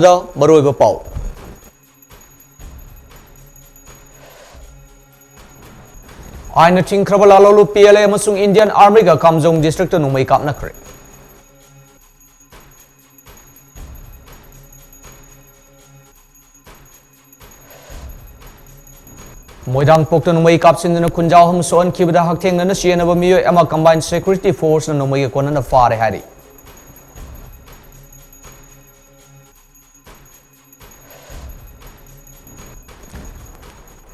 Maroiba Pau. I think Krabalalo PLA Masung Indian Army ga Kamjong District no may kap na kre. Moidang Pokta no may kap sin na Kunjao Hum Son Kibda Hakteng na Siena Bamio Emma Combined Security Force no may konan na fare hari.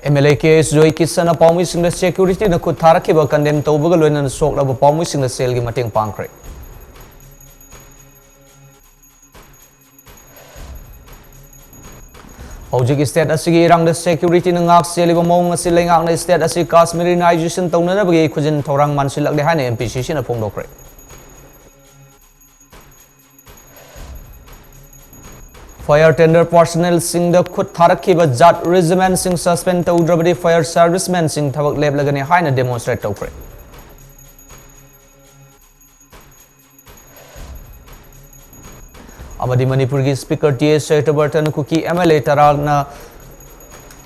MLA case Joy Kisana Palmi Sing the security na Kutarakiba condemned to Bugalun and Sok of Palmi Sing the Sale Gimating Pancre. Ojik State as Sigi Rang the security ng Axel among a ceiling on the state as a Kashmirization Tonabagi Kujin Torang Mansilak the Hane and position of Pondokre. Fire tender personnel sing the Kutarakiba Jat Regiment sing suspend to Udrabadi fire servicemen sing Tavak Lab Lagani Hina demonstrate Tokre. Amadi Manipuri Speaker T.S. Burton Cookie MLA Taragna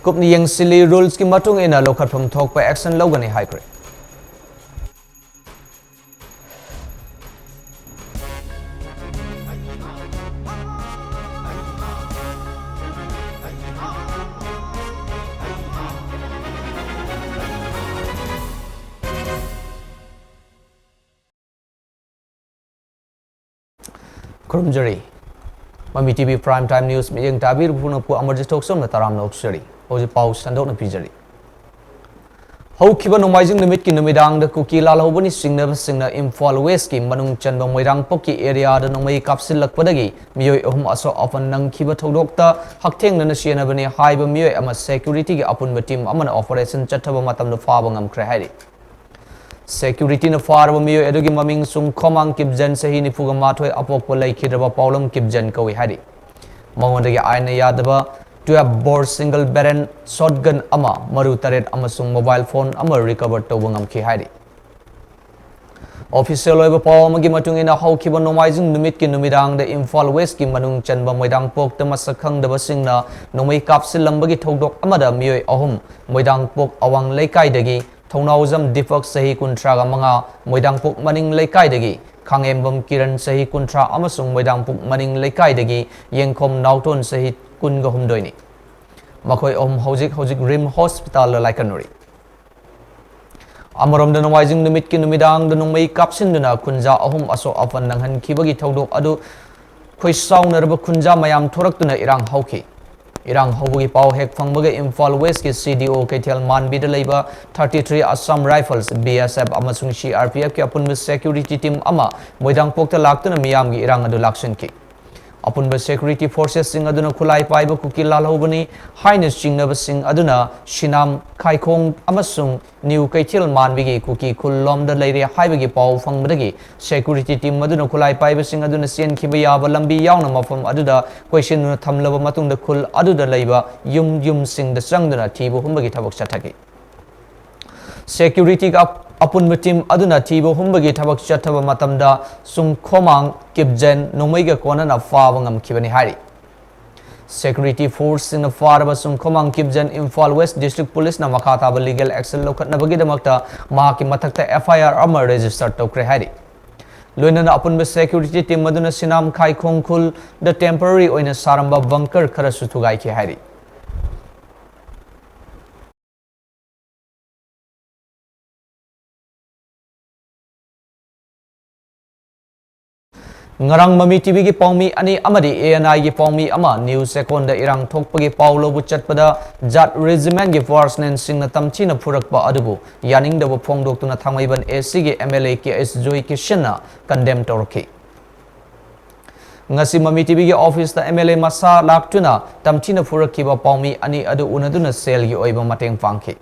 Kupni Yang Silly rules Kimatung in a local from talk by action Logani High Grade. Kurumjari MAMI TV Prime Time News Miyang Tabir Punapu Amarjit Toksom na Taram na Utsari Oji Pau Sandok na Pijari Hau Kiba Nomaizing Limit Ki Numidang da Kuki Lalahobani Singna Imphal West Ki Manung Chandba Moirang Poki area da Nomai Kapsil Lakpadagi Miyoi Ohum Aso Ofan Nang Kiba Todokta Hakteng na Nasiana Bani Haiba Miyoi Ama Security Ki Apun Batim Amana Operation Chataba Matam na Fabangam Krehari Security na far Mio Edugi Maming Sung Komang Kibjan Sahi Nifuga Matway Apopolai Kidaba Paulam Kibjan Kawi Hadi. Mawandagi Aina Yadaba to a bore single barren shotgun Ama Maru Taret Amasung mobile phone Ama recovered to Wangam Ki Hadi. Official Loba Paul Magimatung in a how Kiba Nomizing Numit Ki Numidang the Imphal West Ki Manung Chanba Moidang Pok the Masakang the Basingna Nomai Kapsil Lambagi Togdok Amada Mio Ahum Moidang Pok Awang Lekai Dagi Thonawzam Difak Sahi Kuntra Manga Moidang Puk Maning Lekai Dagi Kangembam Kiran Sahi Kuntra Amasung Moidang Puk Maning Lekai Dagi Yengkom Nauton Sahi Kungahum Doini Makoi Hojik Rim Hospital Laikanuri Amarom the Nomizing the Mitkin Numidang the Nomai Kapsinduna Kunja Ahum Aso Afan Nanghan Kibagi Togdok Adu Kwisang Nerba Kunja Mayam Toraktuna Irang Hauki Irang Hobugi Pau Hek Fangbaga Imphal West ki CDO KTL Manbida Labor 33 Assam Rifles BSF Amasung CRPF ki Apun Security Team Ama Moidang Pokta Laktuna Miyam gi Irang Adu Laksan ki Apun Security Forces Sing Aduna Kulai Paiba Kuki Lalhobani Highness Jingnaba Sing Aduna Shinam Kaikong Amasung New KTL Manbigi Kuki Kulom the Lady Haibagi Pau Fangbadagi Security Team Aduna Kulai Paiba Sing Aduna Sien Kibaya Lambi Yaunama from Aduda Question Tamlava Matung the Kul Aduda Labor Yum Sing the Sangduna Tibo Humbagi Tabak Chataki Security Apun Batim Aduna Tibo Humbagi Tabak Chataba Matamda Sung Komang Kibjen Nomega Kona na Fawangam Kibani Hari Security Force in the Faraba Sung Komang Kibjen Imphal West District Police na Makataba Legal Action Lokat na Bagidamakta Mahaki Matakta FIR Armor registered to Krehari Luina na Apun Security Team Maduna Sinam Kai Kongkul the temporary oina Saramba bunker Karasutugai Ki Hari Ngarang MAMI TV ki Paumi ani amadi ANI ki Paumi ama news second da irang thokpagi Paulo buchat pada Jat Regiment ki force nen singna tamchina phurakpa adubu yaning da phongdok tuna thangaiban AC ki MLA ki S Joy Kishna condemn torki ngasi MAMI TV ki office da MLA masa laktuna tamchina phurakkiba Paumi ani adu unaduna sel ki oiba mateng pangki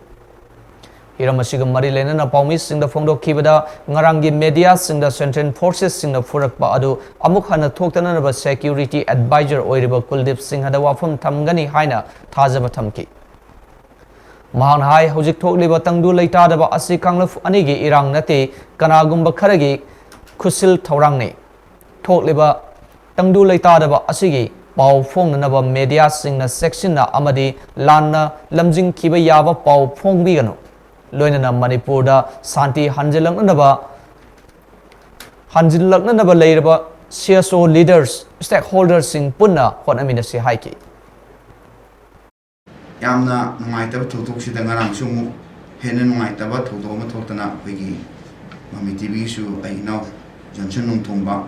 Hiramasiga Mari Lena Paumi Sing the Fondo Kibada Ngarangi Media Sing the Central Forces Sing the Furakpa Adu Amukhana Toktanaba Security Advisor Oiriba Kuldip Singh Hadawafum Tamgani Haina Tazaba Tamki Mahan Hai Hojik Tokliba Tangdu Laitadaba Asi Kanglaf Anigi Irang Nate Kanagumba Karagi Kusil Taurangne Tokliba Tangdu Laitadaba Asigi pau phongnaba media singna sectionna amadi lanna lamjing khiba yaba pau phongbi ganu loinana Manipur da santi hanjilaknaba leiraba CSO leaders stakeholders sing punna honamina si haiki yamna nungaitaba thotok sida ngarang sumu hena nungaitaba thotok ma thotana pegi MAMI TV su ai naw Johnson nungtumba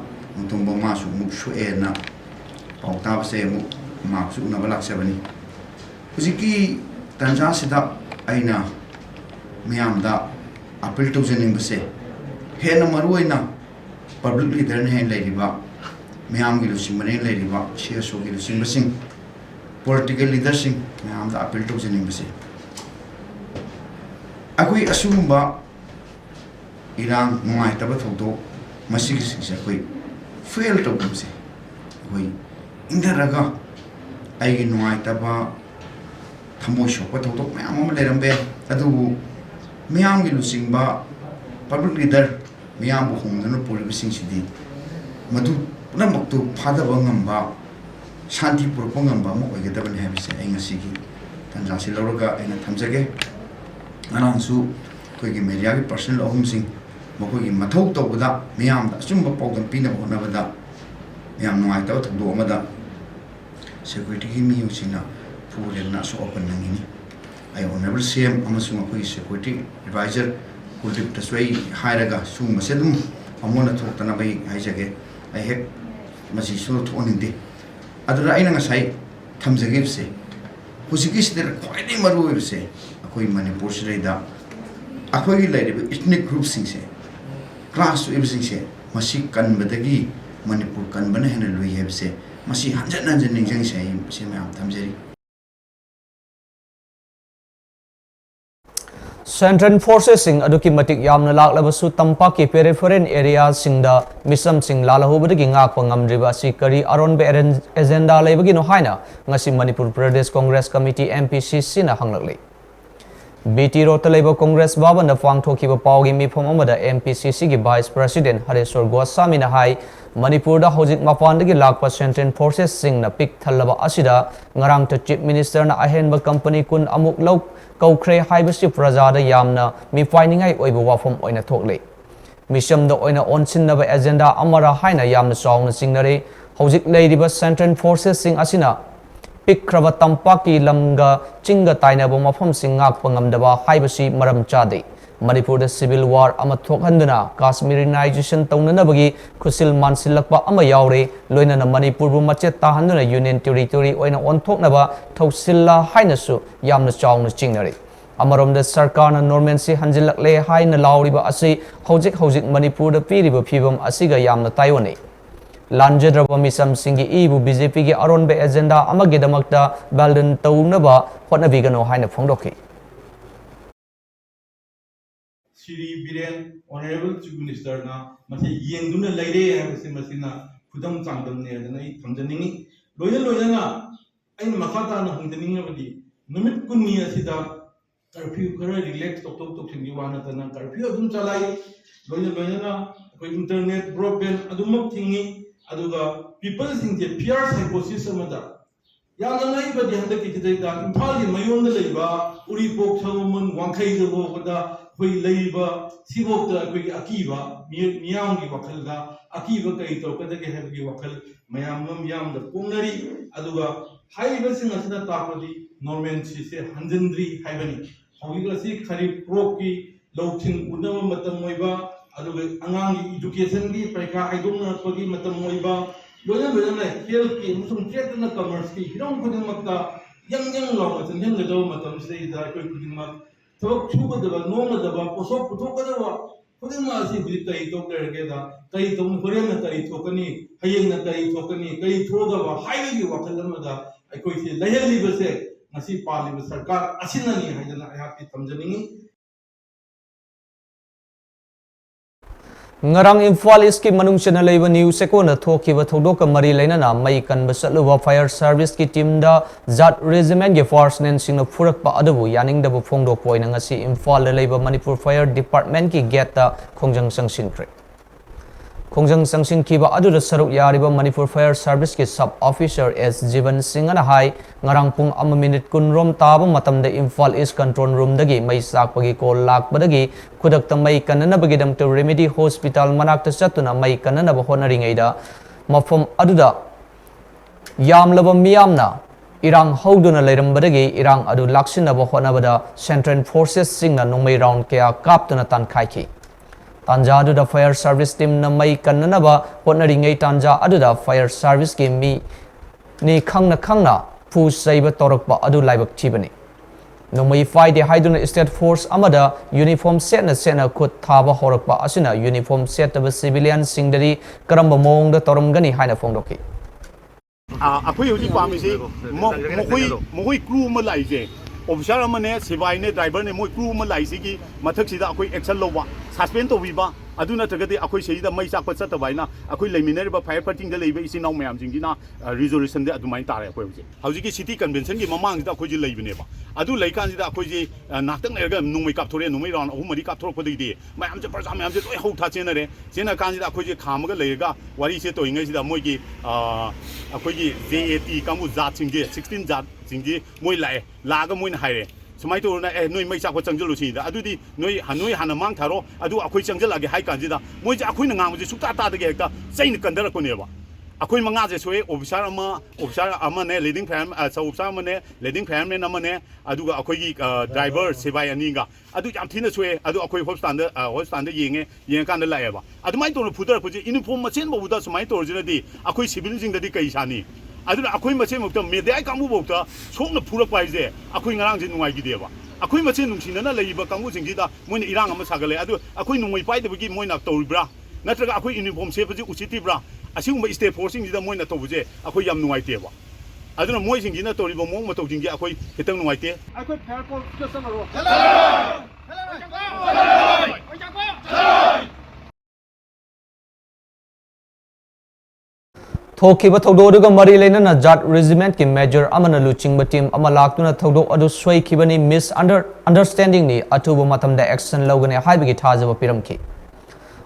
ma su muk su na pautaba se mu mak su na balak sabani hujiki tanja sida aina miyamda appeal to jening base hena maruina public leader hen leiriba miyam gi lusing mane leiriba CSO gi lusing basing political leadership miyamda appeal to jening base akui asumba irang ngai taba thodo masigi singse koi fail to bumse koi indaraga ai gi ngai taba thamoi shokpa thodo mayam am lerambe adu miyam gi lusing ba public leader miyam bu hongdana policy sing sidi madu namak tu phada bangamba shanti purpangamba mo oigadabane habise ai ngasigi tanja siloroga aina thamjage anangsu koi gi media gi personal ohum sing mokoi mathau tawda miyam da sumba pawdam pina bonabada miyam nuai taw thdo amada security gi mi usina pure na so open nangini ai honorable CM amasung akoi security advisor kultip taswai hairaga sum masedum amona thotana bai haijage ai hek masi su thoninde adura aina ngasai thamjage se husiki sider khwaidai maru se akoi Manipur sida akoi lairibe ethnic group sing se class everything se masi kanbadagi Manipur kanbana hena lui hebse masi hanjan ningjang se me am thamjeri Central Forces sing aduki matik yamna laklabasu tampaki peripheral area singda misam sing lalahubadagi ngakpa ngamdriba si kari aronbe agenda leibagi no haina ngasi Manipur Pradesh Congress Committee MPCC na hanglakli BT Road Labor Congress Baba na Fang Thokiba Paugi Mifom Amada MPCC gi Vice President Hareswar Goswami na hai Manipur da hojik mapandagi lakpa Central Forces sing na pik thalaba asida ngarang to Chief Minister na ahenba company kun amuk lok kaukre haibasi prajada yamna mi findingai oiba wafom oina thokle misam da oina onsinnaba agenda amara haina yamna sawna singnare hojik leidiba Central Forces sing asina pikraba tampaki lamga chinga tainaba mafam sing ngakpa ngamdaba haibasi maram chade Manipur da civil war ama thokhanduna Kashmirinization taunanabagi khusil mansilakpa ama yaure loinana Manipur bu machet tahanduna union territory oina onthoknaba thosilla hainasu yamna chawna chingnare amarom da sarkarna normancy hanjilakle haina lauriba asi hojik Manipur da piriba phibam asiga yamna taiwane Lanjedraba misam singi ibu BJP gi aronbe agenda amagidamakta baldan taunaba hotnabigano haina phongdoki Sri Biren, Honorable Chief Minister na masi yengduna laire habisi masina khudam changdam ne adana I thamjaningi loina na ain makata na hungdaninga badi numit kunni asida curfew khara relax tok singi wana tana curfew adum chalai loina na koi internet broadband adum thingi aduga people singje peer psychosis amada yamna nai badi handaki jidai imphal gi mayon da leiba uri pok thawmun wangkhai da bokda koi leiba sibok da koi akiba miyam gi wakhal da akiba kai to kada ge heb gi wakhal mayam da pungnari aduga haiba sing asna tapadi norman si se hanjendri haibani hogiga si khari prop ki lawthing unama matam moiba aduga angang education gi praika haidong pagi matam moiba loina health ki musum chetna commerce ki hirong khuding makta yang law matam yang gadaw matam sei da koi khuding mak thok chuba da noma da posok puthok da khuding ma si bi tai to kerge da tai to horen na tai thokani hayeng na tai thokani kai thoga ba haiwi gi wakhal ma da koi se layali base ngasi pali ba sarkar asinani haidana ayati tamjaningi ngarang Imphal East ki manung chana leiba news sekona thokiba thodok mari lainana mai kan basaluwa fire service ki team da zat regiment ge force nen singna furak pa adabu yaning da bu phongdok poina ngasi Imphal leiba Manipur Fire Department ki gate ta khongjang sangsin kre Khongjang Sangsingkiba aduda saruk yariba Manipur Fire Service ki Sub Officer S. Jivan Singh ana hai ngarang pung 1 minute kunrom taba matamda Imphal East Control Room dagi mai sakpagi call lakbadagi khudakta mai kananabagi damta Remedy Hospital manakta chatuna mai kananaba honaringaida mafam aduda yamlaba miyamna irang hauduna leirambadagi irang adu laksinaba honabada Central Forces singna nongmai round kaya kaptuna tankaiki Tanja aduda Fire Service team na mai kananaba honaringai tanja aduda Fire Service ki mi ni khangna pu saiba torokpa adu laibak thibani nongmai faide haiduna State Force amada uniform set na khut thaba horakpa asina uniform set aba civilian singdari karamba mongda toramgani haina phongdoki akhoi hoji pamisi moi crew ma laise officer amane sibai ne driver ne moi crew ma laise ki mathak sida akhoi action lowa suspend to biba aduna tagadi akhoi seida mai chakpa chat baina akhoi leminariba fire fighting da leiba isi naw mayam jingina resolution de adumai tare akhoi hoji ki city convention ki mamang da akhoi ji leibne ba adu leikan sida akhoi ji naktang lerga nungmai kap thore nungmai round ahumari kap thorok padi de mayam je parsa mayam je toi hau tha chena re chena kan sida akhoi ji khamaga leiga wari se to ingai sida moi ki akhoi ji JAT kamu jat singje 16 jat singji moi lai laga moi na haire sumai to na noi mai chakwa changjalo si da adudi noi hana mang tharo adu akhoi changjala ge hai kanji da moi ja akhoi na ngam je sukta ta de hekta sain kandara ko ne ba akhoi manga je soe officer ama ne leading fam sa officer ama ne leading fam ne nama ne adu ga akhoi gi driver sebai ani ga adu jam thina soe adu akhoi hospital da yeng kan da la ba adu mai to phutar phuji uniform machine ba buda sumai to jina di akhoi civil jing da di kai sani aduna akhoi mache mukta media kamu bokta sokna phurak paise akhoi ngarang je nungai gi deba akhoi mache nungsina na leiba kamu jing da moina irang ama sagale adu akhoi nungoi pai debagi moina tawibra natraga akhoi uniform se paji uchiti bra asingba state forcing da moina tawuje akhoi yam nungai teba aduna moi jing na toriba mong ma tawjing gi akhoi hitang nungai te akhoi fair call just amaro Thokiba Thododuga Mari Lena Jat Regiment ki Major Amana Luchingba team Amalakuna Thodo Adu Sway Kibani misunderstanding ni Atubu Matamda action logane Haibigi Tazava Piramki.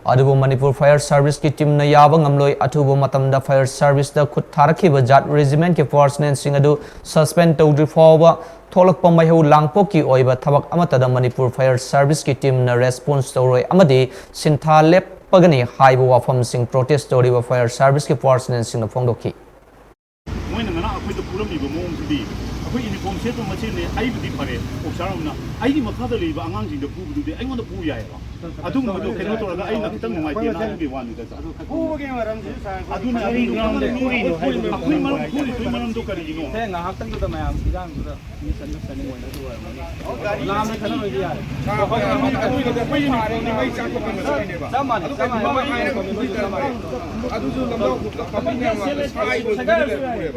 Adubu Manipur Fire Service ki team na Yabang Amloy Atubu Matamda Fire Service da Kutarakiba Jat Regiment ki Force Singadu suspend Todri Forwa Tolak Pamahu Langpoki Oiba Tabak Amatada Manipur Fire Service ki team na response story Amadi Sinta Lep Pagani high wafam sing protest story of Fire Service ki force nen sing phongdoki moina ngana akhoi da puram ni ba mong sidi akhoi uniform set ma che ne ai budi phare ofsaram na ai ni makha da leiba angang jing da pu bu de ai ngon da pu ya ba adu ma do keno to ga ai na kitang ngai te na ge wan da sa pu ge maram ji sa adu na ri ground de puri no akhoi maram puri tu maram do kari ji no he nga hak tang da mayam sidang da ni san da san ngoi na do wa la me khana no ji ya akhoi adu ga pu ni ni mai cha ko kan sa ne ba sama ni adu ju lam do kapin ne ma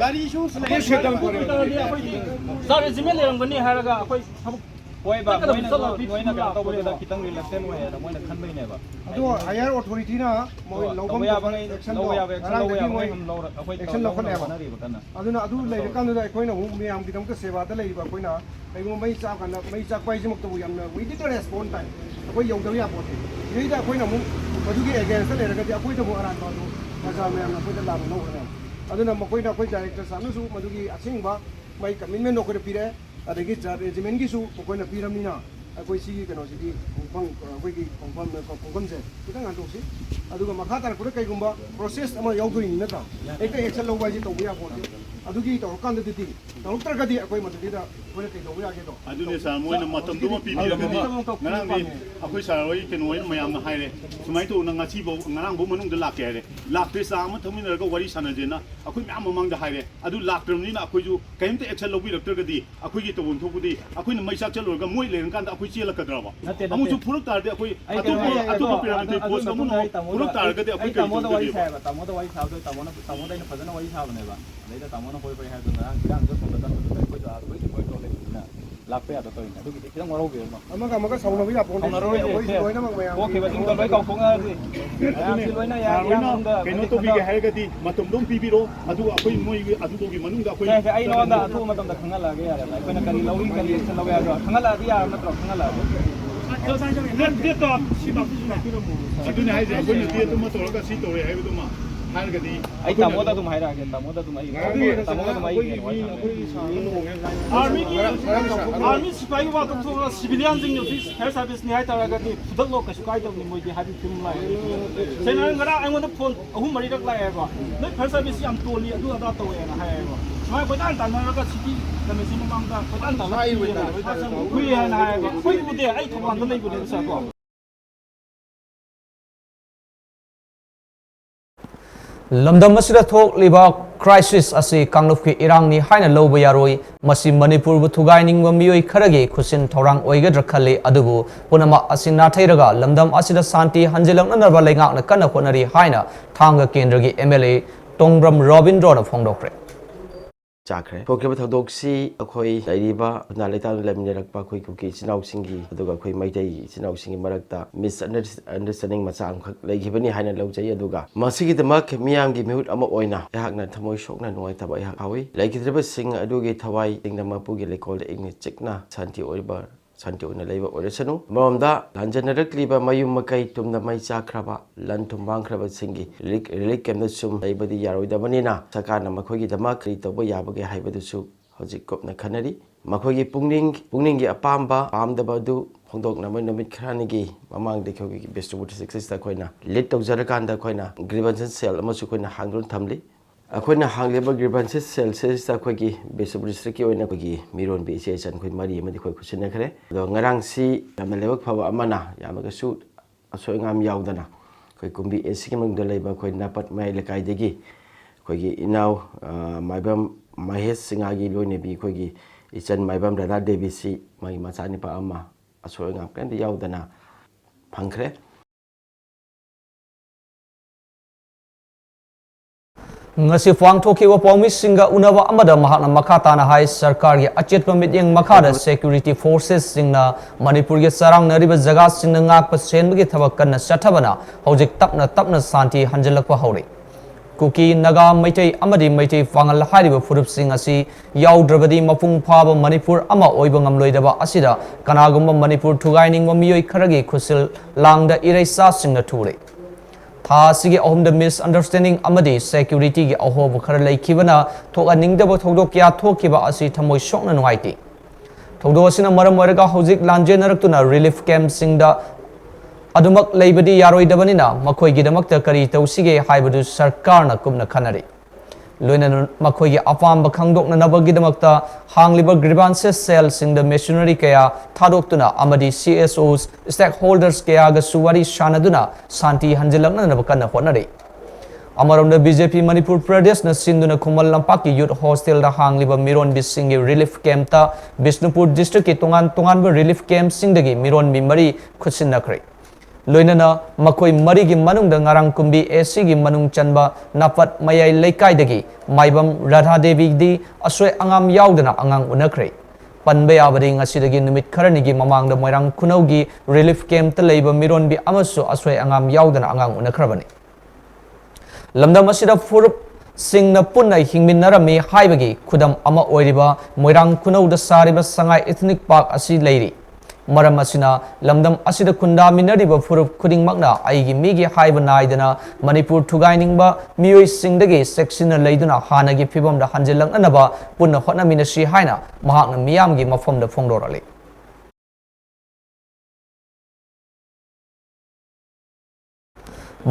gari issues le shekal pore sir resume le rang bani haraga akhoi Why ba moi na ka to da kitang reluctant way da moi na khan bai ne ba ado higher authority na moi lobam action lo ham lo akhoi action lo khone ba aduna adu lai kan da akhoi na hu me am bidam ka seva da lai ba akhoi na ai mo mai cha kan mai cha pai jim to yam na we did respond time akhoi yong da ya bo te ni da akhoi na mu madu ki against le ra ga akhoi da mo aran to ma sa me am na akhoi da la no ra aduna mo akhoi na akhoi director sa na su madu ki asing ba mai commitment no ko pire adagi regiment gi su ko na piramina akoi sigi kano sigi kongpang akoi gi kongpam se kita ngan tosi aduga makha tar kure kai gumba process ama yaudoi ni nata ek action lo ba ji to ya ko adugi to kan de ti to tar ga di akoi mata da ko kai to ya ke to adune sa moina matam duma pi pi ga ngarang ni akoi sa roi ke noi mayam na haire sumai to na ngachi bo ngarang bo manung da lak ke re lak te sa ma thamin ga wari sana je na akoi myam mamang da haire adu lak tram ni na akoi ju kaim te action lo bi doctor ga di akoi gi to bon thoku di akoi na mai sak chalo ga moi le kan da akoi chela ka dra ba amu ju puruk tar de akoi atu pyramid post ko no puruk tar ga de akoi ka tamo da wari sa ba tamo da wari sa do tamo da ina fazana wari sa ba ne ba le da tamo na koi pai ha do na kirang do so da ko da ko ko to le na lakpe ya to to ina do ki kirang waro ge ma amaga sauna bi apon sauna rooi na ma ko ke ba ting to loi kau khong a ri ya loi na ya na keno to bi ge ha ga di matum dom pi bi ro adu akoi moi adu do gi manung da akoi ai no da thu ma tam da khanga la ge ya la ko na kari loi kari sa lo ya do khanga la di ya na to khanga la ꯑꯗꯨꯅꯦ ꯍꯥꯏꯁꯦ ꯑꯩꯈꯣꯏꯅ ꯗꯦꯠꯇꯨꯃ ꯇꯧꯔꯒ ꯁꯤ ꯇꯧꯔꯦ ꯍꯥꯏꯕꯗꯨꯃ ꯍꯥꯏꯔꯒꯗꯤ ꯑꯩ ꯇꯥꯃꯣꯗ ꯑꯗꯨꯝ ꯍꯥꯏꯔꯛꯑꯒꯦ ꯇꯥꯃꯣꯗ ꯑꯗꯨꯝ ꯑꯩ ꯇꯥꯃꯣꯗ ꯑꯗꯨꯝ आर्मी सिपाही वा तो सिविलियन जिंग फायर सर्विस नि हाय तारगति फुदक लो कछु काय दबनि मोइ दि हाबि फिल्म लाय सेना गरा आंगोन फोन अहुम मरि रक लाय बा नै फायर सर्विस याम तोली अदु अदा तवे ना हाय बा माय बदान तानरगा सिटी लमेसि ममांगा बदान ताला कुइ हाय ना हाय बा कुइ बुदे आई थबान द नै बुदे सा को lamdam asida thok liba crisis asi kangluf ki irang ni haina loba yaroi masi manipur bu thugai ningba mioi kharage khusin thorang oigadra khale adubu punama asina thairaga lamdam asida santi hanjelang narba lengak na kana khonari haina thanga kendra gi mla tongbram robindro na phongdokre चाख्रे थोक्रेब थौदोक्सी अखोई लाइरिबा ना लेता लेमिनरकपा अखोई cookie चिनाउसिंगी अदुगा अखोई Meitei चिनाउसिंगी मरक्ता miss understanding मचा अंखक लेगिबनी हाइना लौजै अदुगा मसिगी दमक मियामगी मिहुत अमा ओइना याहकना थमोइ सोकना नुवाइ तबा याहक हाwi लाइकिद्रबा सिंग अदुगी थवाई सिंगदमा पुगी लेकोल इग्नि चिकना शांति ओइबा शांति ओइना लेबा ओरेसनु मरमदा लांजनरकलिबा मयुम मकै तुमना मै चाख्रबा लन थुमबांख्रबा सिंगी रिलिक केमना सुम लेबदी यारोइदबनिना सरकारना मखोगी दमक क्रि तोबा याबगे हाइबदुसु हजिक कोपना खनरी मखोगी पुंगनिंगी अपाम्बा पामदबदु फोंदोकना नमित खरानिगी ममांग देखोगी बेस्टुबुट सक्सेस कोइना लीड तौजरकांदा कोइना ग्रीवेंस सेल अमसु कोइना हांगरुन थमली अखोइना हांगलेबा ग्रीवेंस सेल सेस अखोगी बेस्टुबुट डिस्ट्रिक्ट ओइना कोगी मिरोन बी एचएन कोइ मरी अमदि कोइ खुसिनखरे दो ngarang si yamna lebak phaba amana yamaga su asoingam yaudana कोइ कुंबी एसी मंगद लेबा कोइ नापत माइ लेकाइ देगी कोगी इनाव माइबम महेश सिंगागी लोइनेबी कोगी इचन माइबम राधा देवी सी मागी मचानिपा अमा असोयंगा केंद याउदना फंखरे ngasi phang thoki wa pawmi singa unawa amada mahakna makata na hai sarkar gi achetpa mityeng makada security forces singna manipur gi sarang nariba jaga singna ngak pa senb gi thabak kanna sathabana hojik tapna santi hanjalakwa hore kuki naga maitai amadi maitai fangal hariba furup sing asi yaudravadi mapung phaba manipur ama oiba ngamloidaba asida kanagumba manipur thugaining ma miyoi kharagi khusil langda iraisa singna thure tha sigi ahumda misunderstanding amadi security gi ahob khara laikhibana thoka ningdaba thodok kya thokiba asi thamoi sokna nuaiti thodo asina maram oiraga hojik lanjenarakuna relief camp singda adumak leibadi yaroidabanina makhoi gi damakta kari tausige haibadu sarkarna kumna khanari loina makhoi gi apamba khangdokna nabagi damakta hangliba grievances cell singda machinery kaya thadoktuna amadi CSOs stakeholders kaya ga suwari shanaduna santi hanjilakna nabakana honari amaramda BJP Manipur Pradesh na sinduna Kumal Lampaki youth hostel da hangliba miron bisingi relief camp ta Bishnupur district ki tongan ba relief camp singdagi miron mi mari khutsinakre loinana makoi mari gi manung da ngarang kumbi AC gi manung chanba napat mayai leikai dagi maibam Radha Devi di asoi angam yaudana angang unakre panbe abadi ngasidagi numit kharani gi mamang da moirang kunau gi relief camp ta leiba miron bi amasu asoi angam yaudana angang unakhrabani lamdam asida furup singna punna hingminnarami haibagi khudam ama oiriba moirang kunau da sariba sangai ethnic park asi leiri maram asina lamdam asida kunda minariba furup khuding makna aigi migi haiba naidana manipur thugainingba miyoi singdagi section leiduna hanagi phibam da hanjelang anaba punna hotna minasi haina mahakna miyamgi mafam da phongdorale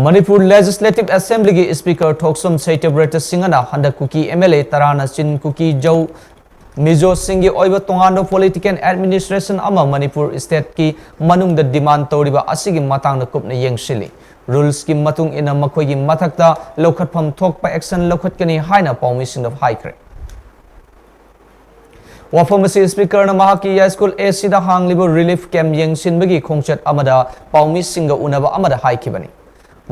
Manipur Legislative Assembly gi Speaker Thoksum Saitabrat Singana handa kuki MLA Tarana Chin kuki Jau Mizo Singhi oiba tongando political administration ama Manipur state ki manung da demand toriba asigi matang na kupna yengsili rules ki matung ina makhoi gi mathakta lokhatpham thokpa action lokhatkani haina pawmi singda haikre wafamasi speaker na mahaki high school AC da hanglibo relief camp yengsinbagi khongchat amada pawmi singa unaba amada haikibani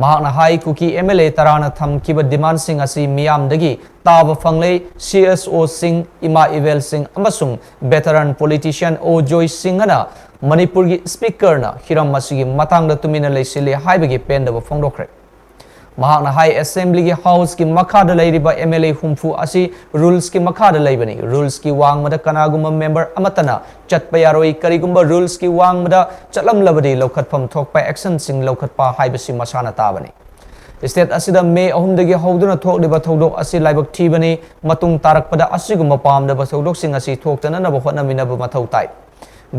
mahakna hai kuki MLA tarana thamkiba demand sing asi miyam dagi taba fanglei CSO sing ima evel sing amasung veteran politician O Joy Singh ana Manipur gi speaker na hiram masigi matang da tumina leisile haibagi pendaba phongdokre mahakna High Assembly ki House ki makhada leiriba MLA humfu asi rules ki makhada leibani rules ki wangmada kanagumba member amatana chatpa yaroi karigumba rules ki wangmada chatlam labadi lokhatpham thokpa action sing lokhatpa haibasi masana tabani State asida May ahumdagi hauduna thokliba thodok asi laibak thibani matung tarakpada asigumba pamdaba thodok sing asi thoktana naba hotnaminaba mathau tai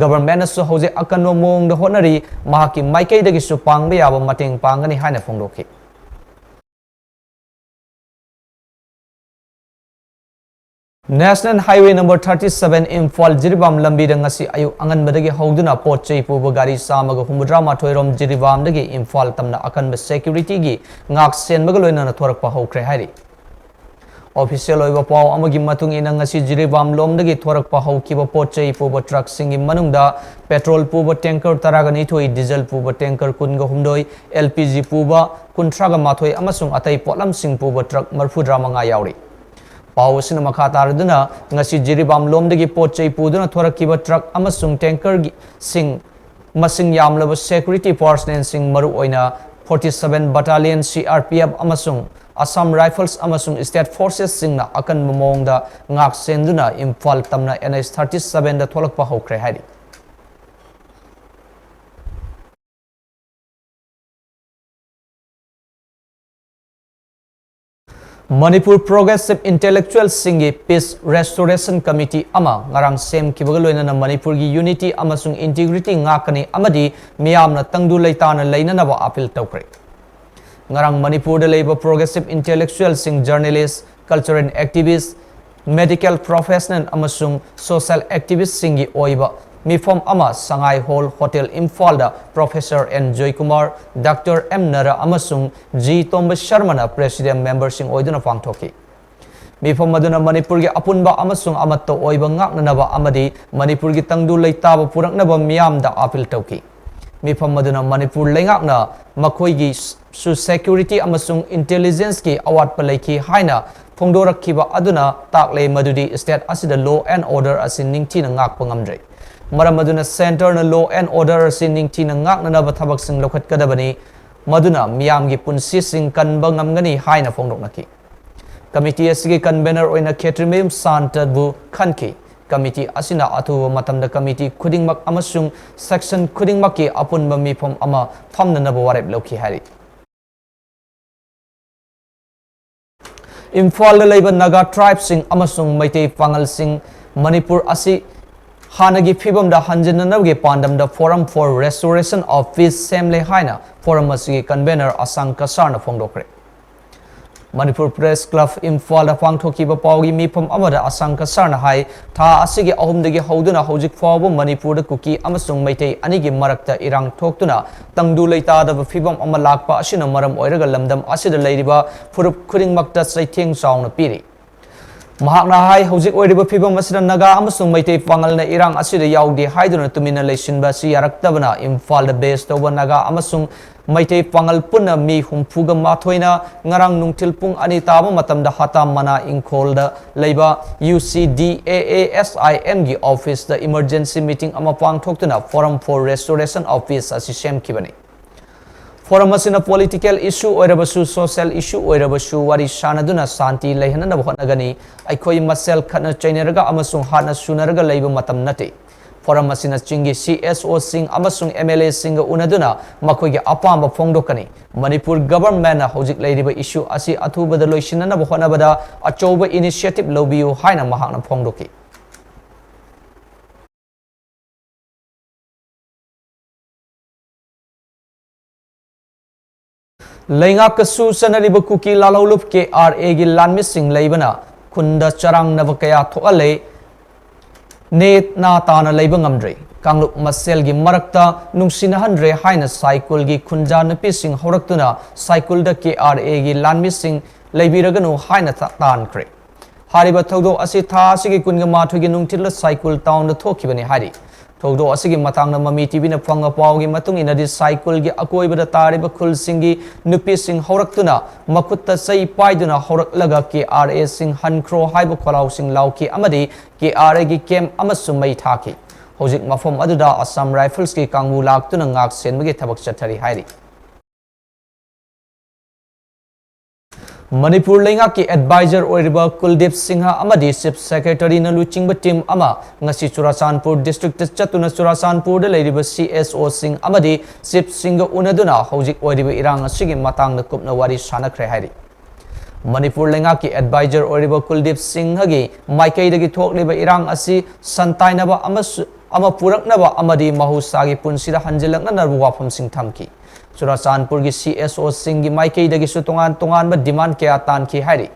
Government asu hauze akanno mong da honari mahaki maikai dagi su pangbe yaba mateng pangani haina phongdoki National Highway number 37 Imphal Jiribam lambi da ngasi ayu angan badagi hauduna potchei puba gari samaga humudra mathoirom Jiribam dagi Imphal tamna akan security gi ngak sen baga loina na thorakpa hokre hari Official oiba pau amagi matung ina ngasi Jiribam lom dagi thorakpa haukiba potchei puba truck singi manungda petrol puba tanker taraga nithoi diesel puba tanker kunga humdoi LPG puba kuntraga mathoi amasung atai potlam sing puba truck marfudra manga yauri Pau sina makataraduna ngasi Jiribam lomdagi potchei puduna thorakiba truck amasung tanker sing masing yamlaba security personnel sing maru oina 47 battalion CRPF amasung Assam Rifles amasung State Forces singna akan momongda ngak senduna Imphal tamna NS 37 da tholakpa hokre hari Manipur Progressive Intellectual Singi Peace Restoration Committee ama ngarang sem kibaga loina na Manipur gi unity amasung integrity ngakani amadi miyamna tangdu leitana leinanaba appeal tawkre ngarang Manipur da leiba progressive intellectual sing journalists cultural activists medical professional amasung social activists singi oiba Mifom ama Sangai Hall Hotel Imphal da Professor N. Joy Kumar, Dr. M. Nara amasung G. Tomba Sharmana President Member sing oiduna pangthoki. Mifom maduna Manipur gi apunba amasung amatto oiba ngaknanaba amadi Manipur gi tangdu leitaba puraknaba miyam da appeal tawki. Mifom maduna Manipur lengakna makhoi gi su security amasung intelligence ki awat palaiki haina phongdorakhiba aduna takle madudi state asida law and order asin ningthina ngakpa ngamdre. Maramaduna Center na Law and Order sining tina ngak na naba thabak sing lokhat kadabani maduna miyam gi punsi sing kanba ngamgani haina phongdok naki Committee asigi convener oina Ketrimim Santadbu Khanki Committee asina atu matamda committee khudingmak amasung section khudingmak ki apunba mifom ama famna naba warep loki hari Imphal leiba Naga tribe sing amasung Maitei Pangal sing Manipur asi Hanagi Fibam da Hanjananagi Pandam da Forum for Restoration of Peace Semle Haina Forum Asigi Convener Asang Kasarna Phongdokre Manipur Press Club Imphal da Pangthoki ba Paugi Mipam Amada Asang Kasarna Hai Tha Asigi Ahumdagi Hauduna Hojik Fabu Manipur da Kuki Amasung Maitei Anigi Marakta Irang Thoktuna Tangdu Leita da Fibam Amalakpa Asina Maram Oiraga Lamdam Asida Leiriba Furup Kuringmakta Saitheng Sauna Piri Mahakna hai hojik oiriba phibam asida Naga amasung Maitei Pangal na irang asida yaudi haiduna tumina leisinba si yaraktabana Imphal da base tawba Naga amasung Maitei Pangal punna mi humpuga mathoina ngarang nungtil pung ani taba matamda hatam mana inkhol da leiba UCDAASIM gi office da emergency meeting ama pangthoktuna Forum for Restoration of Peace asi semkibani Forum asina political issue oirabasu social issue oirabasu wari sanaduna santi lehanana hotnagani aikoi masel khana chainaraga amasung hana sunaraga leiba matam nate Forum asina chingi CSO sing amasung MLA sing unaduna makoigi apamba phongdokani Manipur government na hojik leiriba issue asi athubada loisinana hotnabada achouba initiative lobiu haina mahakna phongdoki Lenga kasu sanariba kuki lalolup ke RA gi lanmissing leibana kunda charang navakaya thoale net na tana leiba ngamdre kanglup masel gi marakta nungsinahanre haina cycle gi khunja napi sing horaktuna cycle da ke RA gi lanmissing leibiraganu haina tan kre hariba thodo asi tha asigi kunga mathu gi nungtil cycle town da thokibani hari Thodo asigi matangna mami TV na phanga pawgi matung ina di cycle gi akoi bada tariba khul singi nupi sing horaktuna makutta sai paiduna horaklaga ke RA sing hankro haiba kholau sing lauki amadi ke RA gi kem amasum mai thaki hojik mafam aduda Assam Rifles ki kangmu laktuna ngak senbagi thabak chathari hairi Manipur lenga ki advisor oiriba Kuldip Singha amadi Chief Secretary na luchingba team ama ngasi Churachandpur district chatuna Churachandpur da leiriba CSO Singh amadi Chief Singha unaduna hojik oiriba irang asigi matang na kupna wari sanakre hairi Manipur lenga ki advisor oiriba Kuldip Singha gi maikai dagi thokliba irang asi santainaba ama puraknaba amadi mahusagi punsida hanjilakna narbu wafam sing thamki Churachandpur gi CSO Singh gi maikai dagi su tongan ba demand kya tan ki hari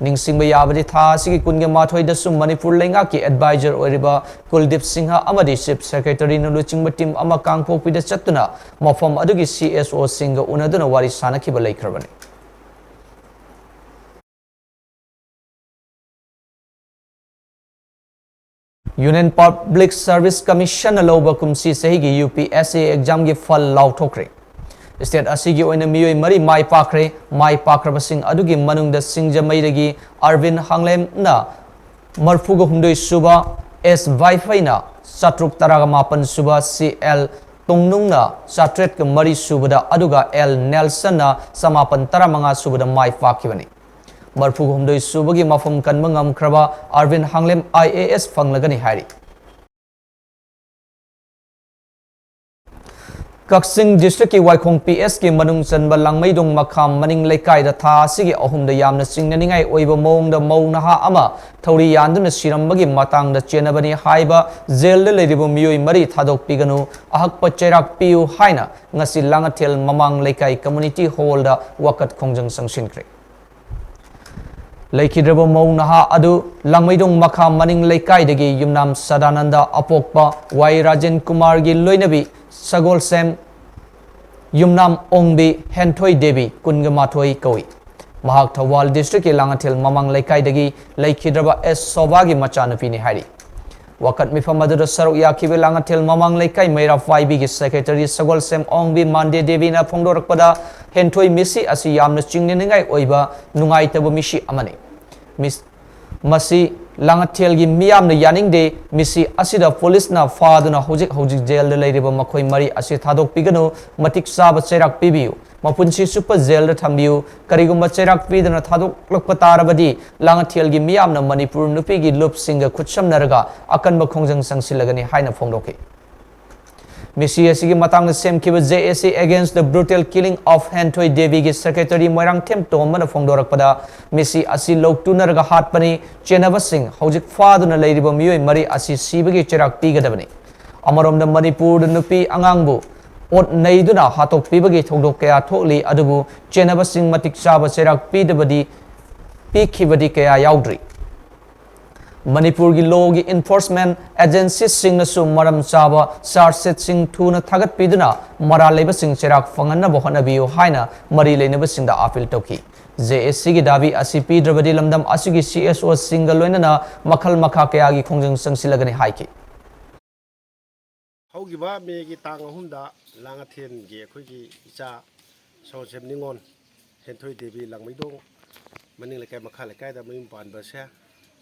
ningsing ba yabadi tha sigi kunge mathoi da sum Manipur lenga ki advisor oiriba Kuldip Singha amadi Chief Secretary na luchingba team ama kangpokpi da chatuna mafam adugi CSO Singh ga unaduna wari sanaki ba laikhrabani Union Public Service Commission aloba kumsi sehigi UPSC exam gi fal lauthokre State asigi oina miyoi mari mai pakrabasing adugi manungda singjamaidagi Arvin Hanglem na marfuga humdoi suba S Wi-Fi na satruk taraga mapan suba CL Tungnung na satret ke mari subada aduga L Nelson na samapan taramanga subada mai pakibani marfuga humdoi subagi mafam kan mangam kraba Arvin Hanglem IAS fanglagani hari Kaksing district ki Waikhong PS ki manung chanba langmaidong makham maning laikai da tha sigi ahum da yamna singnaningai oiba mong da mauna ha ama thori yanduna sirambagi matang da chenabani haiba jail da leiribo miyoi mari thadok piganu ahakpa chairak piu haina ngasi langathel mamang laikai community hall da wakat khongjang sangsinkre Laikidrabo mauna ha adu langmaidong makham maning laikai dagi yumnam Sadananda apokpa Wai Rajen Kumar gi loinabi Sagol Sem Yumnam Ongbi Henthoi Devi Kungamathoi Kawi Mahak Thawal District ki Langathil Mamang Laikai dagi Laikhidraba S Sobagi Machanapi ni hari Wakat mifamadu saruk yakibe Langathil Mamang Laikai Meira 5B ki Secretary Sagol Sem Ongbi Mande Devi na phongdorakpada Henthoi misi asi yamna chingningai oiba nungai tabu misi amani masi Langathil gi miyam na yaning de misi asida police na faduna hojik jail da leiriba makhoi mari asi thadok pigano matik saba chairak pibiu mapunsi super jail da thambiu karigumba chairak pidana thadok lakpa tarabadi Langathil gi miyam na Manipur nupi gi lup singa khutcham naraga akanba khongjang sangsilagani haina phongdoke Misi asigi matang na sem kiba JSC against the brutal killing of Henthoi Devi gi Secretary Moirang Them Tomana phongdorakpada misi asi loktunaraga hatpani Chenaba Singh hojik faduna leiriba miyoi mari asi sibagi cherak pigadabani Amaromda Manipur da nupi angangbu ot neiduna hatok pibagi thongdok kaya thokli adubu Chenaba Singh matik chaba cherak pidabadi pikhibadi kaya yaudri Manipur gi law gi enforcement agencies sing na su maram chaba charset sing thuna thagat piduna mara leba sing cherak fanganna bohana biu haina mari leinaba sing da appeal toki JSC gi dabi ACP drabadi lamdam asigi CSO single loinana makhal makha kaya gi khongjang sangsilagani haiki Haugiba me gi tang ahumda Langathil gi akhoi gi icha sosem ningon Henthoi Devi langmaidong maning lekai makha lekai da mayum pan ba se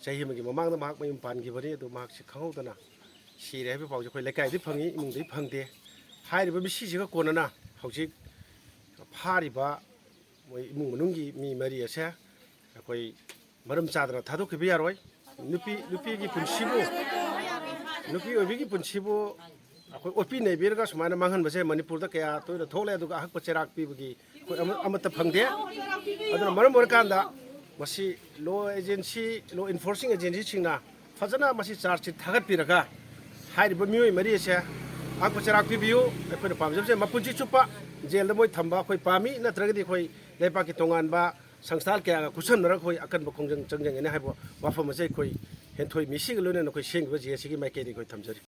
Sahi magi mamang da mahak mayum pan gi bari adu mahak si khangudana si re bi pau khoi lekai di phangi imung di phangde hai ri bi si ga konana hauji phari ba moi imung manung gi mi mari ase akhoi maram chadra thadok ki bi yaroi nupi gi punsibu nupi obi gi punsibu akhoi opi nei bir ga sumana manghan base Manipur da kaya to da thole adu ga hak pacherak pi gi khoi amata phangde aduna maram borkanda masi law agency law enforcing agency chingna fajana masi charge thagat piraka hairiba mioi mari se ak pacharak pibiu epena pamjam se mapunji chupa jail da moi thamba khoi pami natragadi khoi lepa ki tongan ba sangstal kya kusan nara khoi akan ba khongjang changjang ene haibo wafam se khoi Henthoi misi galo na khoi sengba JSC gi mai kedi khoi thamjari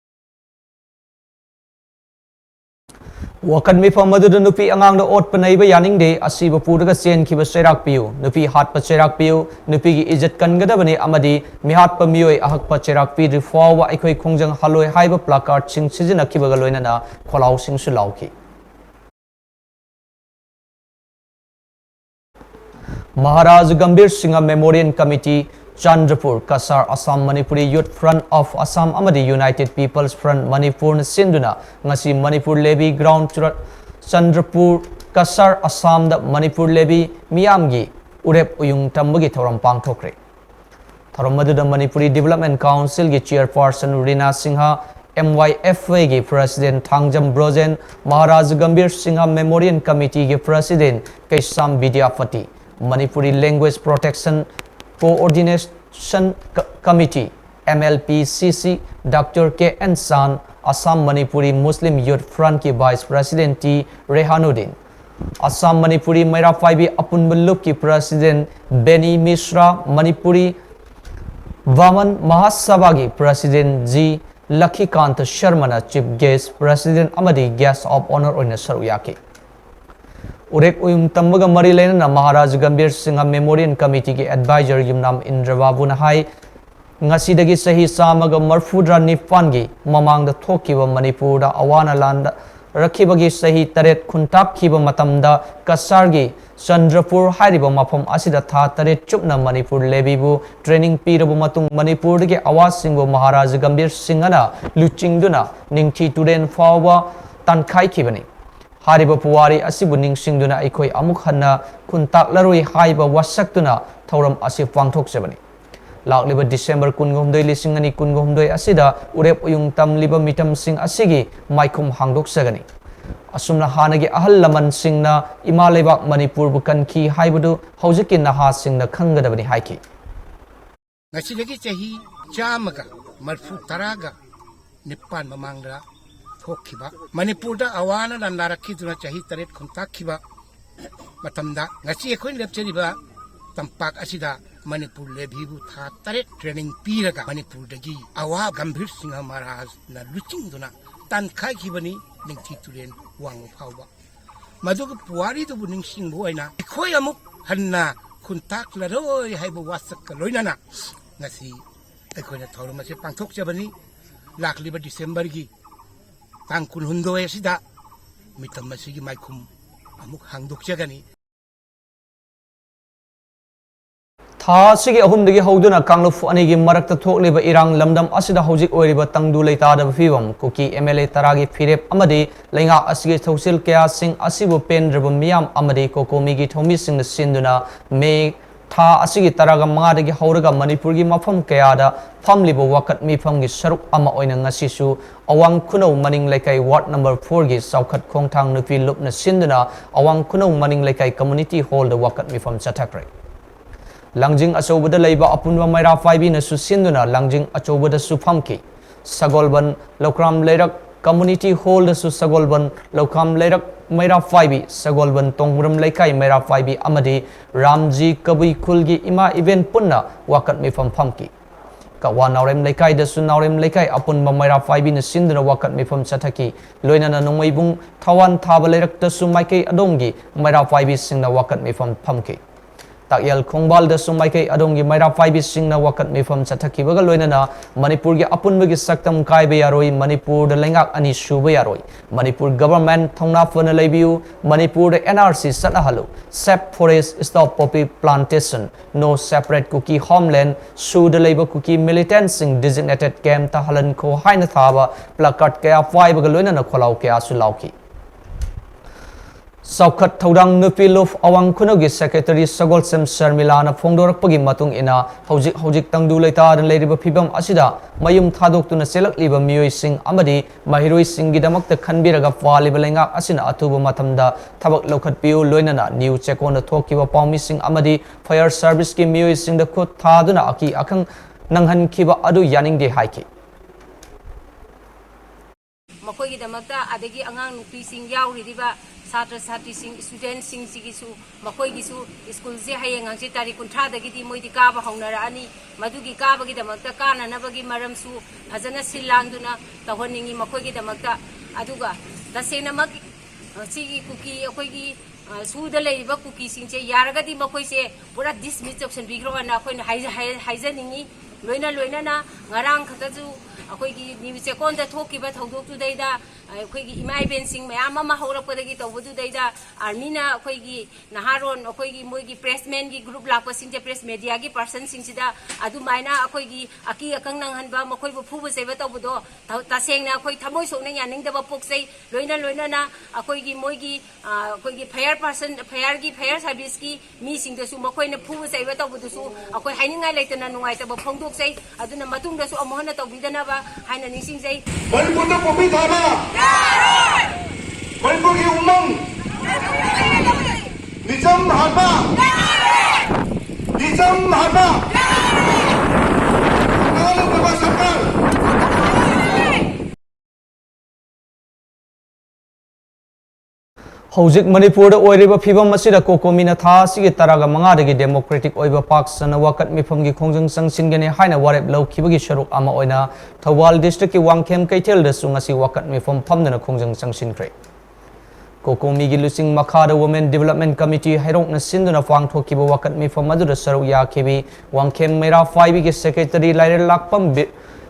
Wakan mi famadu da nupi angang da ot panai ba yaning de asiba puraga sen kiba serak piu nupi hat pa serak piu nupi gi ijat kan gada bani amadi mi hat pa mioi ahak pa serak pi rifawa aikhoi khongjang haloi haiba placard sing sijina kiba galoina na kholau sing su lauki Maharaj Gambir Singh Memorial Committee Chandrapur Kasar Assam Manipuri Youth Front of Assam amadi United People's Front Manipur Sinduna ngasi Manipur Levy Ground Chandrapur Kasar Assam da Manipur Levy Miyamgi urep uyung tambagi thoram pangthokre thoram maduda Manipuri Development Council gi chairperson Rina Singha MYFA gi president Thangjam Brojen Maharaj Gambir Singha Memorial Committee gi president Kaisam Bidyapati Manipuri Language Protection Coordination Committee MLPCC Dr. K.N. San Assam Manipuri Muslim Youth Front ki Vice President T. Rehanuddin Assam Manipuri Maira Faibi Apun Muluk ki President Benny Mishra Manipuri Vaman Mahasabha ki President G. Lakhikant Sharma Chief Guest President Amadi Guest of Honor oina saruyaki Urek uyum tambaga mari lena Maharaj Gambir Singha Memorial Committee ki advisor Yumnam Indrababu na hai ngasidagi sahi samaga marfudra nifangi mamangda thokiba Manipurda awana landa rakhibagi sahi taret khuntak khiba matamda kasargi Chandrapur hairiba mafam asida tha taret chupna Manipur lebibu training pirabu matung Manipur ge awas singbo Maharaj Gambir Singhana luchingduna ningthi turen fawa tankhai khibani hariba puwari asibu ningsingduna aikoi amuk hanna khuntak laroi haiba wasaktuna thoram asi pangthok sebani Lakliba December kungomdoi lisingani kungomdoi asida urep uyung tamliba mitam sing asigi maikum hangdok sagani asumna hanagi ahal laman singna imalebak Manipur bukan ki haibadu haujikin naha singna khangadabani haiki ngasidagi chahi chamaga marfu taraga nippan mamangda thokhiba Manipurda awana lan larakiduna chahi taret khuntakhiba matamda ngasi ekhoin lepcheriba tampak asida Manipur lebibu tha taret training piraga Manipur dagi awa Gambir Singha Maharaj na luchingduna tankhai khibani ningthi turen wang phawba maduga puari du ningsing boina khoi amuk hanna khuntak laroi haiba wasak loinana ngasi ekhoina thorma se pangthok jabani lakliba December gi tang kun hundoi sida mitam masigi maikum amuk hangdok jagani Tha sigi ahumdagi hauduna kangluf anigi marakta thokliba irang lamdam asida hojik oiriba tangdu leitada bafibam kuki MLA taragi phirep amadi lenga asigi thausil kya sing asibu pendraba miyam amadi kokomi gi thomi sing na sinduna me tha asigi taraga mangadagi hauraga Manipur gi mafam kya da famliba wakat mifam gi saruk ama oina ngasisu awang kunau maning lekai ward number 4 gi saukhat khongthang nupi lupna sinduna awang kunau maning lekai community hall da wakat mifam chathakre Langjing achobada leiba apunwa maira faibi na susinduna langjing achobada sufamki sagolban lokram leirak community hall da su sagolban lokam leirak maira faibi sagolban tongmuram leikai maira faibi amadi Ramji Kabui Khulgi ima event punna wakat mifam phamki ka wa naurem leikai da su naurem leikai apun maira faibi na sinduna wakat mifam chathaki loina na nongmaibung thawan thaba leirak da su maikai adongi maira faibi singna wakat mifam phamki Takyal Kongbal da sumaikai adongi maira faibi singna wakat mifam chathaki baga loinana Manipur gi apunbagi saktam kaiba yaroi Manipur da lengak ani shuba yaroi Manipur government thongna fana leibiu Manipur da NRC sanahalu sap forest stop poppy plantation no separate cookie homeland su da leiba cookie militant sing designated camp ta halan ko haina thaba placard kaya fai baga loinana kholau kaya sulauki Saukhat Thaudang Nupiluf Awang Kunogi Secretary Sagol Sem Sharmila na Phongdorakpagi matung ina hojik tangdu leita dan leiriba phibam asida mayum thadoktu na selakliba miyoi sing amadi mahiroi singgi damakta khanbiraga faliba lengak asina atuba matamda thabak lokhat piu loinana new chekon thokiba paumi sing amadi fire service ki miyoi sing da khut thaduna aki akhang nanghan khiba adu yaningde haiki makhoi gi damakta adagi angang nupi sing yauririba Satra Sati Sing student Sing Sigisu Makoi Gisu School Se Hayang Ang Tari Kuntra Dagiti Moi Kaba Honara Ani Madugi Kaba Gidamakta Kana Nabagi Maramsu Azana Silanduna Tahoningi Makoi Gidamakta Aduga Dasena Mag Sigi Kuki Akoigi Suda Laiba Kuki Singche Yaragadi Makoi Se Pura dismiss of San Bigro and Akon Haizaningi loina loina na ngarang khatazu akoigi new second da thokiba thodok tu daida akoigi imai ben sing mayam ma horak padagi tawdu daida army na akoigi naharon akoigi moigi pressman gi group lakpa sing press media gi person sing sida adu maina akoigi aki akang nang hanba makoi bu phu bu seba tawdo taseng na akoi thamoi sok na yaning da ba poksei loina loina na akoigi moigi akoigi fire person fire gi fire service gi mi sing da su makoi na phu bu seba tawdu su akoi hainingai leitana nungai ta ba phongdok sei aduna matung da su amohana tawbidana ba haina nising sei Manipur da kopi thama Manipur ki umang Nizam haba Nizam haba Kalau Bapak Sarkar Hojik Manipur da oiriba phibam asida kokomina tha sigi taraga manga dagi democratic oiba park sana wakat mifam gi khongjang sangsin gane haina warep lau khibagi sharuk ama oina Thawal district ki wangkhem kaitel da sungasi wakat mifam phamdana khongjang sangsin kre kokomi gi lusing makhada women development committee hairok na sinduna fang thokiba wakat mifam adu da saruk ya khibi wangkhem mera 5 gi secretary laire lakpam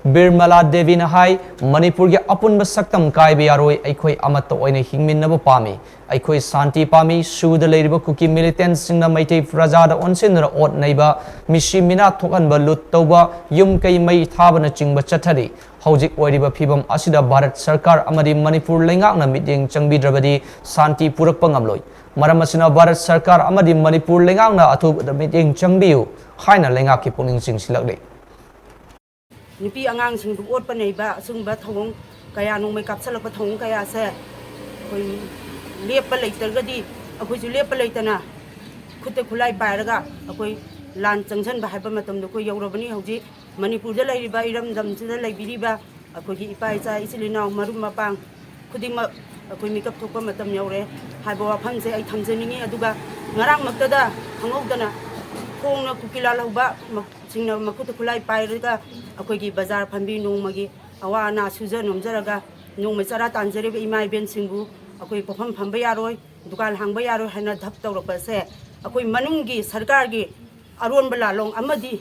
Birmala Devi na hai Manipur ge apun ba saktam kai be yaroi aikoi amat to oine hingmin na ba pami aikoi santi pami su da leiriba kuki militant sing na maitei fraja da onsin na ot naiba mishi mina thokan ba lut toba yum kai mai thaba na chingba chathari hojik oiriba phibam asida Bharat Sarkar amadi Manipur lengak na miting changbi drabadi santi purak pangamloi maram asina Bharat Sarkar amadi Manipur lengak na athu da miting changbiu haina lengak ki puning sing silak Nipi angang sing du ot panai ba sung ba thong kaya nong mai kapsal pa thong kaya se koi lep pa leitar ga di akoi ju lep pa leitana khute khulai bai raga akoi lan changchan ba haiba matam do koi yaurabani hauji Manipur da lai ba iram dam da lai biri ba akoi gi ipai cha isilina marum mapang khuding ma akoi mikap thokpa matam yaure haiba wa phang se ai thamjani aduga ngarang makta da khangau khong na kukila lauba singna makut khulai pai raga akoi gi bazar phambi nong magi awa na suja nomjaraga nong me chara tanjare be imai ben singbu akoi pofam phamba yaroi dukan hangba yaroi hana dhap tawrapa se akoi manung gi sarkar gi aron bala long amadi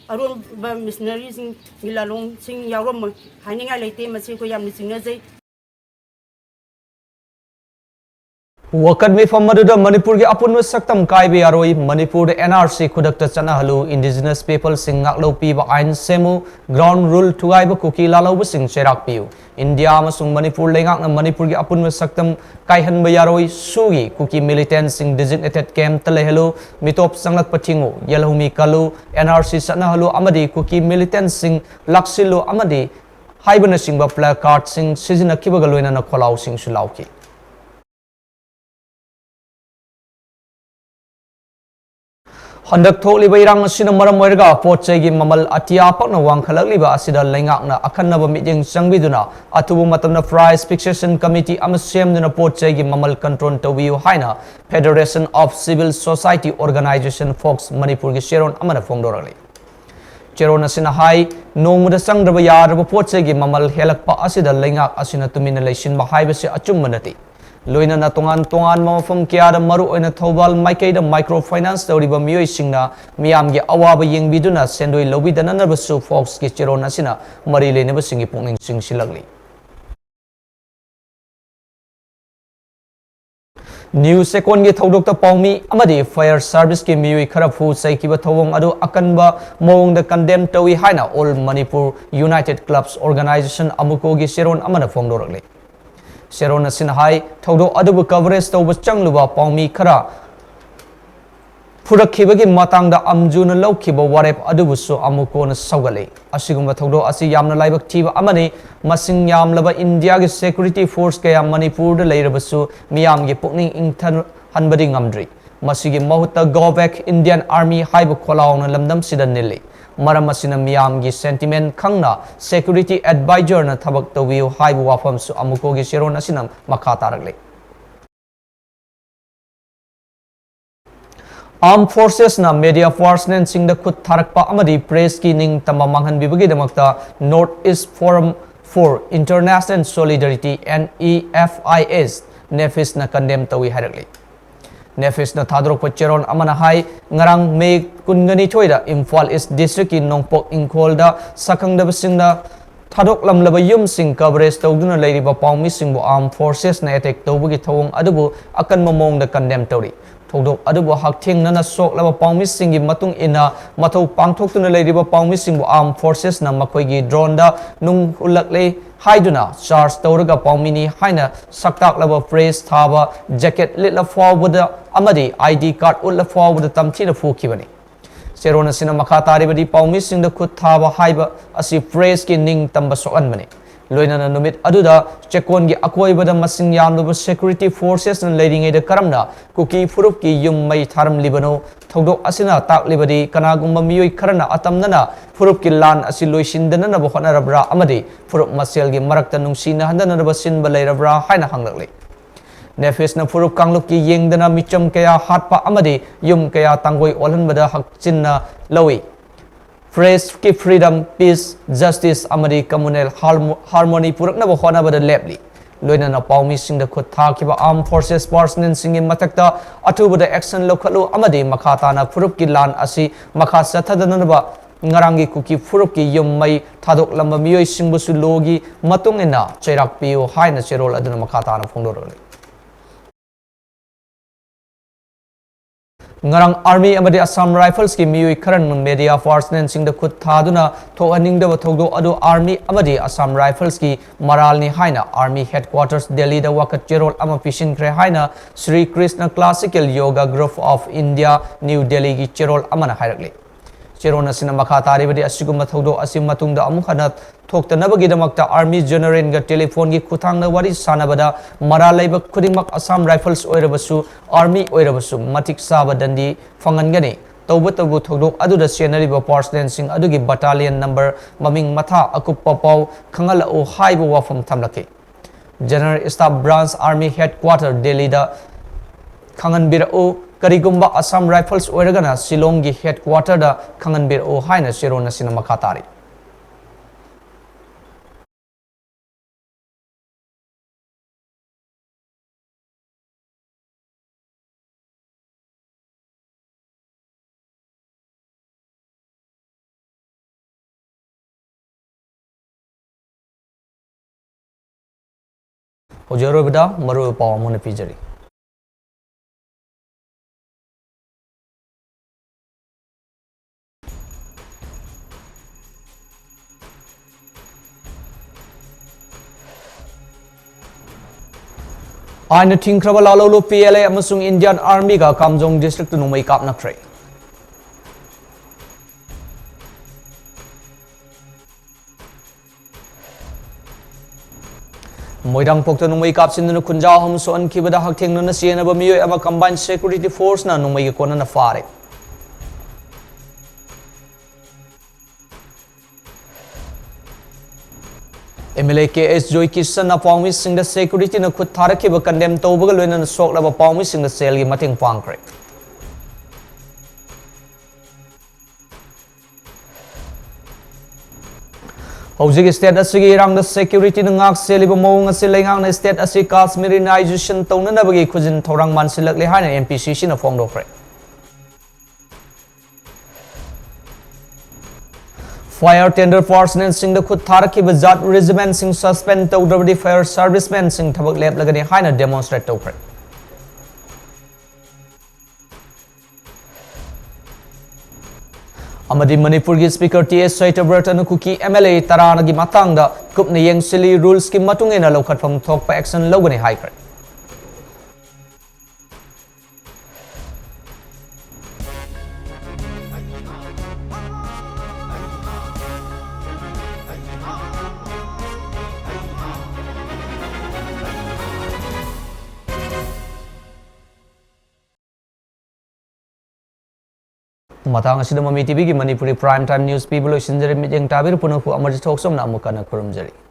aron ba missionary sing gilalong sing yawrom haninga leite masi ko yam singna jai wakat mifam maduda Manipur ge apun saktam kai be yaroi Manipur NRC khudakta chana halu indigenous people sing ngaklo pi ba ain semu ground rule thugai ba kuki lalau ba sing cherak piu India amasung Manipur lengak na Manipur ge apun saktam kai han ba yaroi sugi kuki militant sing designated camp tale halu mitop sanglak pathingu yalhumi kalu NRC chana halu amadi kuki militant sing laksilu amadi haibana sing ba placard sing sizina kibaga loina na kholau sing sulauki Handak thokliba irang asina maram oirga potchai gi mamal atia pakna wangkhalakliba asida lengakna akhanna meeting changbiduna atubu matamna price fixation committee amasemduna potchai gi mamal control tobiu haina Federation of Civil Society Organization Fox Manipur gi sheron amana fongdorali cheron asina hai nongmuda sangdraba yaraba potchai gi mamal helakpa asida lengak asina tumina leisin ba haibase achummanati loina na tongan mafam kya da maru oina thobal maikai da microfinance tawriba miyoi singna miyam gi awaba yengbiduna sendoi lobidana nabasu fox ki cheron asina mari lene ba singi pungning sing silagli News second gi thodok ta paumi amadi fire service ki miyoi khara fu sai ki ba thawong adu akanba mong da condemn tawi haina all Manipur United Clubs Organization amuko gi cheron amana fongdoragli Sharon Sinhai Todo Adubu coverage to was Changluba Paumi Kara Purakibagi Matanga Amjuna Lokiba Warep Adubusu Amukona Sagali Asiguma Todo Asi Yamna Laibak Tiba Amani Masing Yam Laba India Security Force Kaya Manipur the Lairabasu Miam Gipukning Intan Hanbading Amdri Masigi Mahuta Govek Indian Army Haibu Kolaon Lamdam Sidanili maram asina miyam gi sentiment khangna security advisor na thabak tawiu haibu wafam su amuko gi sheron asina makha taragle Armed Forces na media forcemen sing da khut tharakpa amadi press ki ning tama manghan bibagi damakta North East Forum for International Solidarity NEFIS nefis na condemn tawi harakle Nefis na thadrok pa cheron amana hai ngarang May kungani thoida Imphal East District ki Nongpok Ingkhol da sakang da basingda thadok lam laba yum sing coverage tawduna leiriba pawmi singbu armed forces na attack tawbugi thawong adubu akan mamong da condemn tawri thogdok adubu haktheng nana sok laba pawmi singi matung ina mathau pangthokuna leiriba pawmi singbu armed forces na makhoi gi drone da nung ulakle haiduna charge tawraga pawmini haina saktak laba phrase thaba jacket litla forward amadi ID card utla forward tamthina phukibani Serona sina makatari badi paumi sing da khut thaba haiba asi phrase ki ning tamba sokan mani loina na numit aduda chekon gi akoi bada masing yamluba security forces na leading da karamna kuki furup ki yum mai tharam libano thodok asina tak libadi kanagumba miyoi kharana atamnana furup ki lan asi loisindana na bokhana rabra amadi furup masel gi marakta nungsina handana na basin balai rabra haina hanglakle Nefis na furup kangluk ki yengdana micham kaya hatpa amadi yum kaya tangoi olan bada hakchin na lawi phrase ki freedom peace justice amadi communal harmony purak na bokhona bada lepli loina na pawmi sing da khut tha kiba armed forces personnel sing in matakta atu bada action lokhalu amadi makhata na furup ki lan asi makha sathadana ba ngarangi kuki furup ki yum mai thadok lamba miyoi singbu su logi matung ena chairak piu haina cherol aduna makhata na phongdorole ngarang army amadi Assam Rifles ki miyoi kharan media personnel sing da khut thaduna thoaning da thogdo adu army amadi Assam Rifles ki maral ni haina army headquarters Delhi da wakat cherol ama pishin kre haina Sri Krishna Classical Yoga Group of India New Delhi ki cherol amana hairakle cherona sina makha tari badi asiguma thogdo asim matung da amukhana thoktanabagi damakta army general ga telephone gi khuthang na wari sanabada maralaiba khudingmak Assam Rifles oirabasu army oirabasu matik saba dandi fangangani tawbatabu thogdok aduda senariba personnel sing adugi battalion number maming matha akuppa paw khangala o haiba wafam thamlake general staff branch army headquarter Delhi da khanganbira o karigumba Assam Rifles oiragana Shillong gi headquarter da khanganbira o haina serona sina makhatari Hojarobida maru paw mon pijari Aina thingkraba lalolo PLA amasung Indian Army ga Kamjong district tu numai kap nakre Moirang pokta numai kap sinduna kunja hom so an kibada haktheng na siena ba miyo ama combined security force na numai ko na fare MLA KS Joy Kisan na pawmi sing da security na khut tharaki ba condemn tawbaga loina na sok laba pawmi sing da sel gi mating pangkre Hojik state asigi rang da security na ngak seliba mawng asi lengang na state asi Kashmirization tawna na bagi khujin thorang mansilak le haina MPCC na phongdokre Fire tender personnel sing da khut tharaki ba jat regiment sing suspend tawdabdi fire servicemen sing thabak lep lagani haina demonstrate tawkre Amadi Manipur gi speaker TS Saitabrata kuki MLA tarana gi matang da kupna yengsili rules ki matungena lokhat phang thok pa action logani haikre Matang asida Mami TV ki Manipuri Prime Time News People Sinjari Mijeng Tabir Punuku Amarji Talk Som na Amukana Kurumjari